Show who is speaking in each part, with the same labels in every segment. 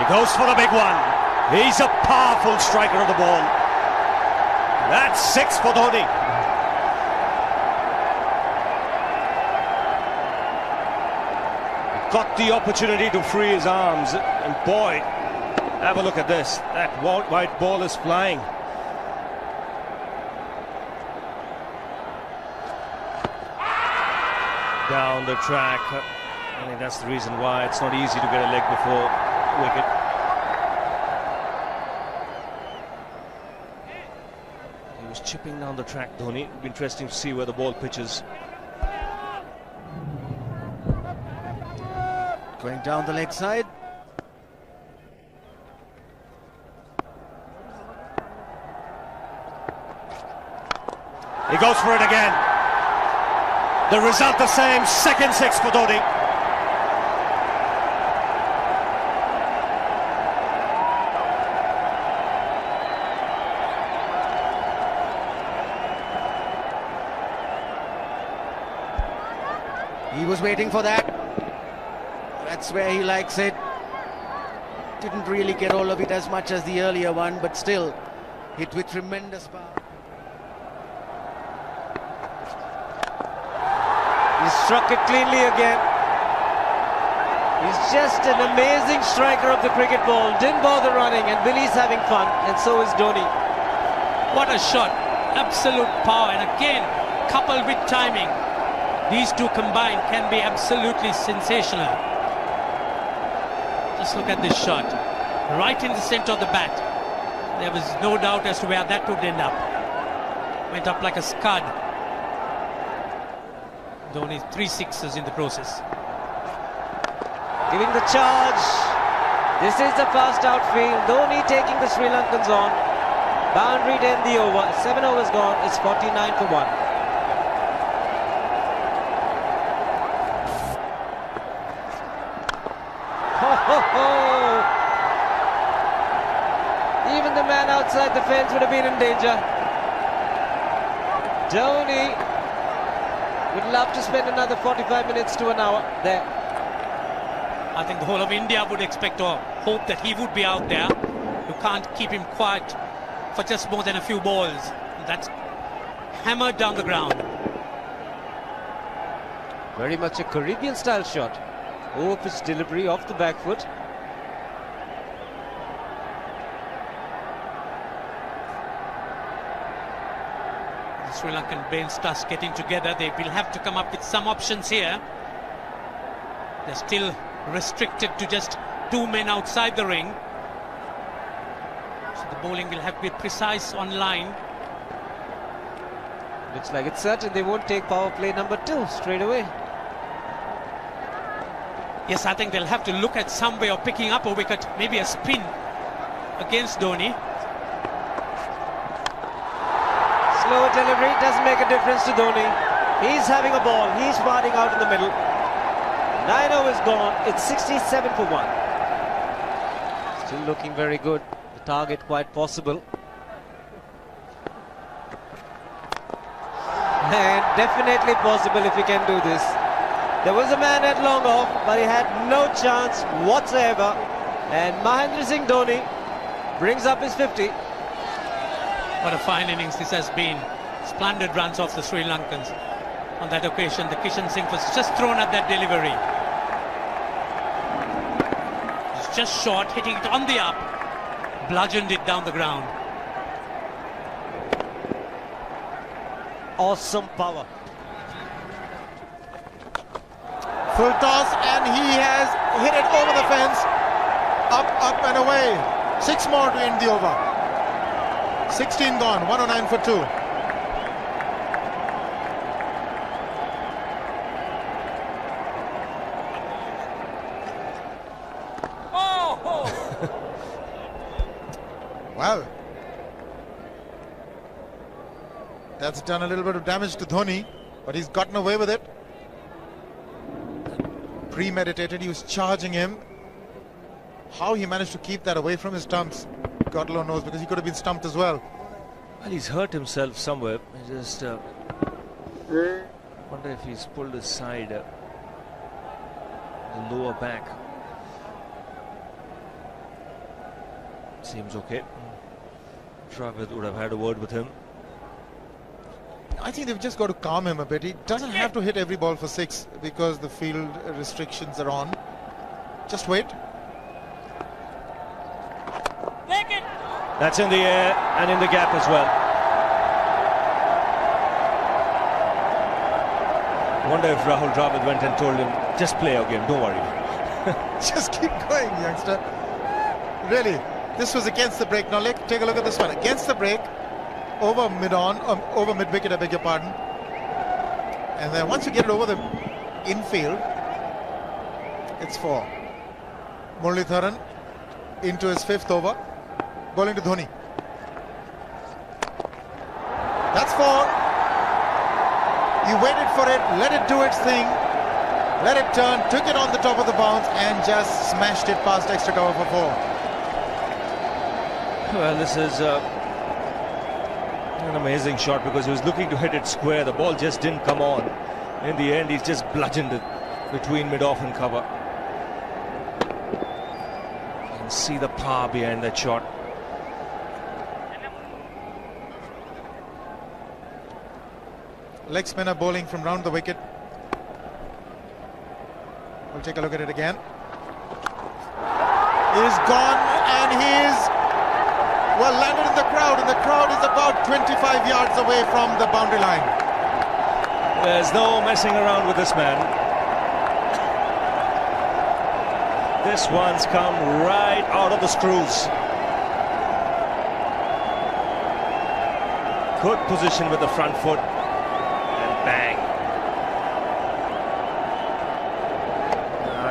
Speaker 1: goes for the big one. He's a powerful striker of the ball. That's 6 for Dhoni. Got the opportunity to free his arms, and boy, have a look at this. That white ball is flying. Down the track. I think that's the reason why it's not easy to get a leg before wicket. He was chipping down the track, Dhoni. It'll be interesting to see where the ball pitches.
Speaker 2: Going down the leg side.
Speaker 1: He goes for it again. The result the same, second 6 for Dhoni.
Speaker 2: He was waiting for that. That's where he likes it. Didn't really get all of it as much as the earlier one, but still hit with tremendous power.
Speaker 3: He struck it cleanly again. He's just an amazing striker of the cricket ball. Didn't bother running, and Billy's having fun, and so is Dhoni.
Speaker 4: What a shot. Absolute power, and again, coupled with timing. These two combined can be absolutely sensational. Just look at this shot. Right in the center of the bat. There was no doubt as to where that would end up. Went up like a scud. Dhoni 3 sixes in the process.
Speaker 3: Giving the charge. This is the fast outfield. Dhoni taking the Sri Lankans on. Boundary to end the over. 7 overs gone. It's 49 for 1. Even the man outside the fence would have been in danger. Dhoni would love to spend another 45 minutes to an hour there.
Speaker 4: I think the whole of India would expect or hope that he would be out there. You can't keep him quiet for just more than a few balls. That's hammered down the ground.
Speaker 3: Very much a Caribbean style shot. Over-pitch delivery off the back foot.
Speaker 4: The Sri Lankan bench starts getting together. They will have to come up with some options here. They're still restricted to just 2 men outside the ring. So the bowling will have to be precise on line.
Speaker 3: Looks like it's certain they won't take power play number 2 straight away.
Speaker 4: Yes, I think they'll have to look at some way of picking up a wicket, maybe a spin against Dhoni.
Speaker 3: Slower delivery doesn't make a difference to Dhoni. He's having a ball. He's parting out in the middle. 9 overs gone. It's 67 for 1. Still looking very good. The target quite possible. And definitely possible if he can do this. There was a man at long off, but he had no chance whatsoever. And Mahendra Singh Dhoni brings up his 50.
Speaker 4: What a fine innings this has been. Splendid runs off the Sri Lankans. On that occasion, the Kishan Singh was just thrown at that delivery. It's just short, hitting it on the up. Bludgeoned it down the ground.
Speaker 3: Awesome power.
Speaker 5: Full toss, and he has hit it over the fence. Up and away. 6 more to end the over. 16 gone, 109 for 2. Well, that's done a little bit of damage to Dhoni, but he's gotten away with it. Premeditated, he was charging him. How he managed to keep that away from his stumps, God alone knows, because he could have been stumped as well.
Speaker 1: Well, he's hurt himself somewhere. I just wonder if he's pulled his side, the lower back. Seems okay. Dravid would have had a word with him.
Speaker 5: I think they've just got to calm him a bit. He doesn't have to hit every ball for 6 because the field restrictions are on. Just wait.
Speaker 1: That's in the air and in the gap as well. I wonder if Rahul Dravid went and told him, just play our game, don't worry.
Speaker 5: Just keep going, youngster. Really, this was against the break. Now take a look at this one. Against the break, over mid-wicket, I beg your pardon. And then once you get it over the infield, it's 4. Muralitharan into his 5th over, bowling to Dhoni. That's 4. He waited for it, let it do its thing, let it turn, took it on the top of the bounce and just smashed it past extra cover for 4.
Speaker 1: Well, this is an amazing shot because he was looking to hit it square. The ball just didn't come on. In the end, he's just bludgeoned it between mid-off and cover. You can see the power behind that shot.
Speaker 5: Leg spinner bowling from round the wicket. We'll take a look at it again. He's gone and he's landed in the crowd, and the crowd is about 25 yards away from the boundary line.
Speaker 1: There's no messing around with this man. This one's come right out of the screws. Good position with the front foot. Bang.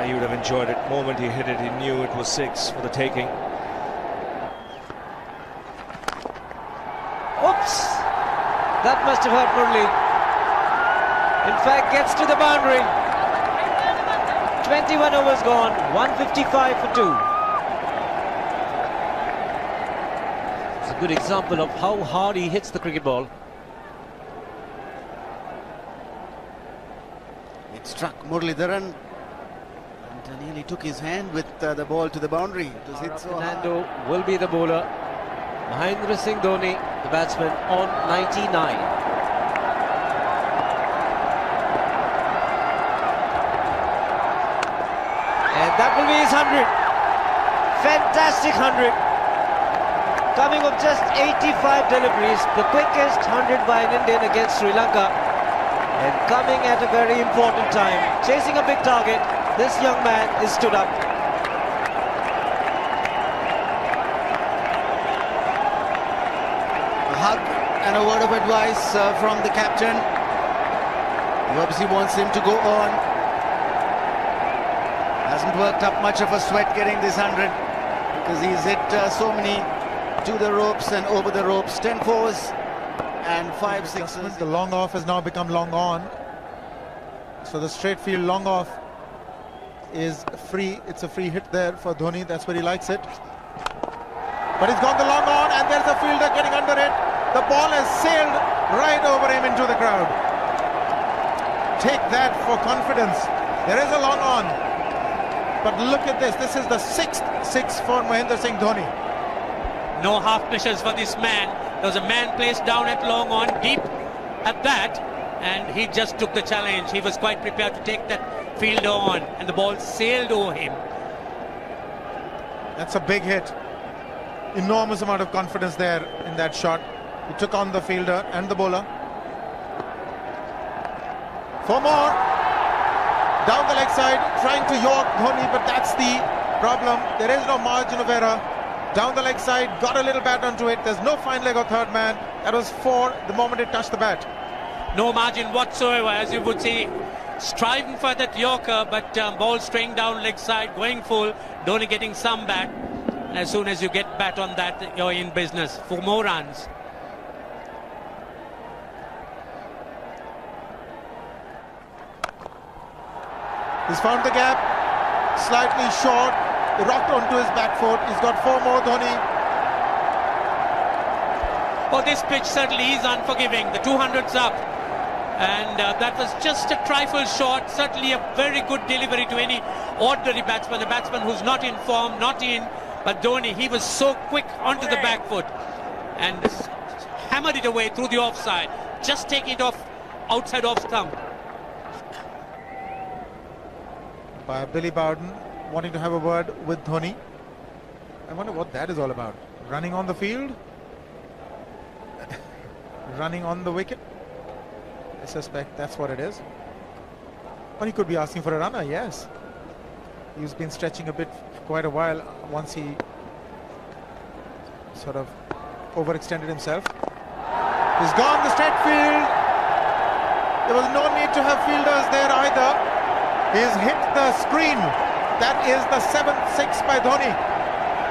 Speaker 1: He would have enjoyed it. The moment he hit it, he knew it was 6 for the taking.
Speaker 3: Oops! That must have hurt Murli. In fact, gets to the boundary. 21 overs gone, 155 for 2. It's a good example of how hard he hits the cricket ball.
Speaker 2: Struck Muralitharan and nearly took his hand with the ball to the boundary. It was hit so hard.
Speaker 3: Fernando will be the bowler. Mahendra Singh Dhoni, the batsman, on 99. And that will be his 100. Fantastic 100. Coming of just 85 deliveries, the quickest 100 by an Indian against Sri Lanka. And coming at a very important time, chasing a big target, this young man is stood up.
Speaker 2: A hug and a word of advice from the captain. He obviously wants him to go on. Hasn't worked up much of a sweat getting this 100 because he's hit so many to the ropes and over the ropes. 10 fours. And 5 sixes.
Speaker 5: The long off has now become long on. So the straight field long off is free. It's a free hit there for Dhoni. That's where he likes it. But he's gone the long on and there's a fielder getting under it. The ball has sailed right over him into the crowd. Take that for confidence. There is a long on. But look at this. This is the 6th 6 for Mahendra Singh Dhoni.
Speaker 4: No half measures for this man. There was a man placed down at long on, deep at that, and he just took the challenge. He was quite prepared to take that fielder on, and the ball sailed over him.
Speaker 5: That's a big hit. Enormous amount of confidence there in that shot. He took on the fielder and the bowler. 4 more. Down the leg side, trying to york Dhoni, but that's the problem. There is no margin of error. Down the leg side, got a little bat onto it. There's no fine leg or third man. That was 4 the moment it touched the bat.
Speaker 4: No margin whatsoever, as you would see. Striving for that yorker, but ball straying down leg side, going full. Dhoni getting some bat. And as soon as you get bat on that, you're in business for more runs.
Speaker 5: He's found the gap. Slightly short. He rocked onto his back foot. He's got 4 more, Dhoni.
Speaker 4: Oh, this pitch certainly is unforgiving. The 200's up. And that was just a trifle short. Certainly a very good delivery to any ordinary batsman. A batsman who's not in form, not in But Dhoni, he was so quick onto the back foot and hammered it away through the offside. Just taking it off outside off stump.
Speaker 5: By Billy Bowden wanting to have a word with Dhoni. I wonder what that is all about. Running on the field? Running on the wicket? I suspect that's what it is. Or he could be asking for a runner, yes. He's been stretching a bit for quite a while once he sort of overextended himself. He's gone the straight field. There was no need to have fielders there either. He's hit the screen. That is the 7th 6 by Dhoni.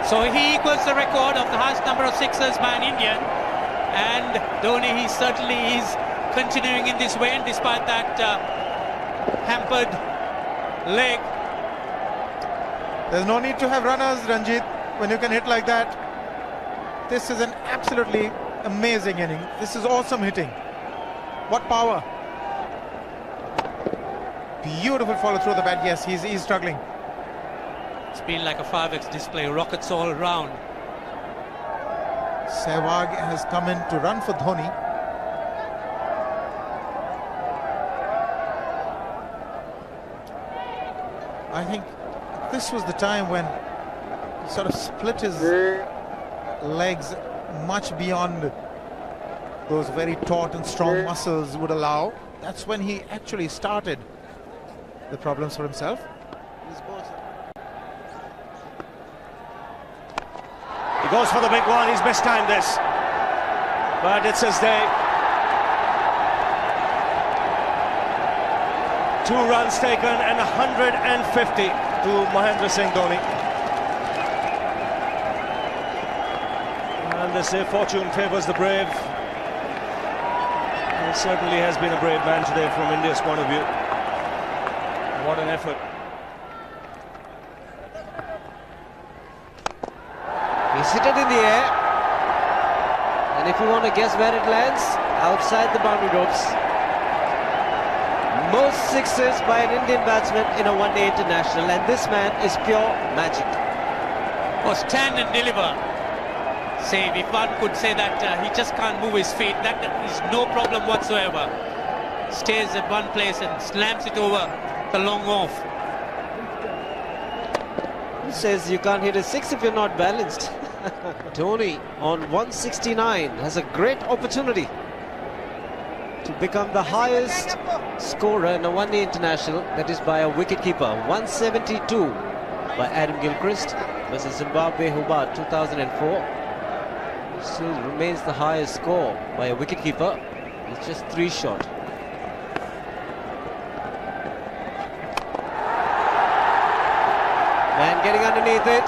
Speaker 4: So he equals the record of the highest number of sixes by an Indian. And Dhoni, he certainly is continuing in this way, and despite that hampered leg.
Speaker 5: There's no need to have runners, Ranjit, when you can hit like that. This is an absolutely amazing inning. This is awesome hitting. What power. Beautiful follow through the bat. Yes, he's struggling.
Speaker 4: It's been like a 5x display, rockets all round.
Speaker 5: Sehwag has come in to run for Dhoni. I think this was the time when he sort of split his legs much beyond those very taut and strong muscles would allow. That's when he actually started the problems for himself.
Speaker 1: He goes for the big one. He's mistimed this, but it's his day. 2 runs taken and 150 to Mahendra Singh Dhoni. And they say fortune favours the brave. He certainly has been a brave man today from India's point of view. What an effort.
Speaker 3: He's hit it in the air. And if you want to guess where it lands, outside the boundary ropes. Most sixes by an Indian batsman in a one-day international, and this man is pure magic.
Speaker 4: Or stand and deliver. Save, if one could say that he just can't move his feet, that is no problem whatsoever. Stays at one place and slams it over the long off.
Speaker 3: Who says you can't hit a 6 if you're not balanced? Dhoni on 169 has a great opportunity to become the highest scorer in a one-day international, that is by a wicketkeeper. 172 by Adam Gilchrist versus Zimbabwe Hobart 2004. Still remains the highest score by a wicketkeeper. It's just 3 short. Man getting underneath it,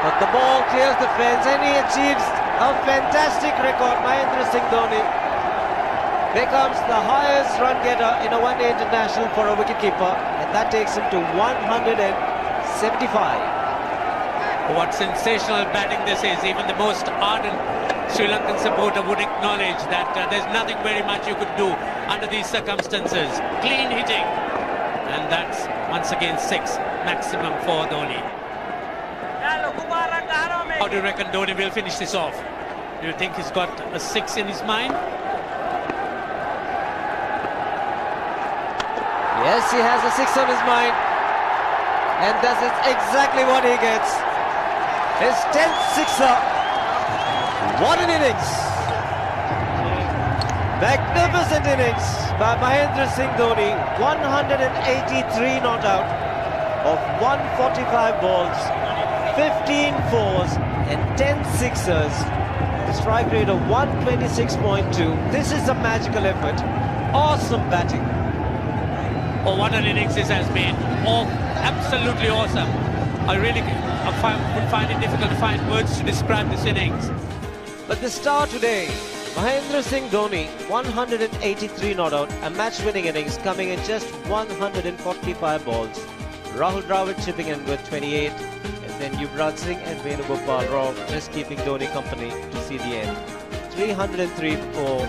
Speaker 3: but the ball clears the fence and he achieves a fantastic record. Mahendra Singh Dhoni becomes the highest run getter in a one-day international for a wicketkeeper, and that takes him to 175.
Speaker 4: What sensational batting this is. Even the most ardent Sri Lankan supporter would acknowledge that there's nothing very much you could do under these circumstances. Clean hitting, and that's once again 6 maximum for Dhoni. How do you reckon Dhoni will finish this off? Do you think he's got a 6 in his mind?
Speaker 3: Yes, he has a 6 on his mind, and that is exactly what he gets. His 10th sixer. What an innings! Magnificent innings by Mahendra Singh Dhoni. 183 not out of 145 balls, 15 fours and 10 sixers. The strike rate of 126.2. This is a magical effort. Awesome batting.
Speaker 4: Oh, what an innings this has been. Oh, absolutely awesome. I really would find it difficult to find words to describe this innings.
Speaker 3: But the star today, Mahendra Singh Dhoni, 183 not out, a match-winning innings coming in just 145 balls. Rahul Dravid chipping in with 28, and then Yuvraj Singh and Venugopal Rao just keeping Dhoni company to see the end. 303 for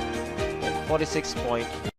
Speaker 3: 46.1.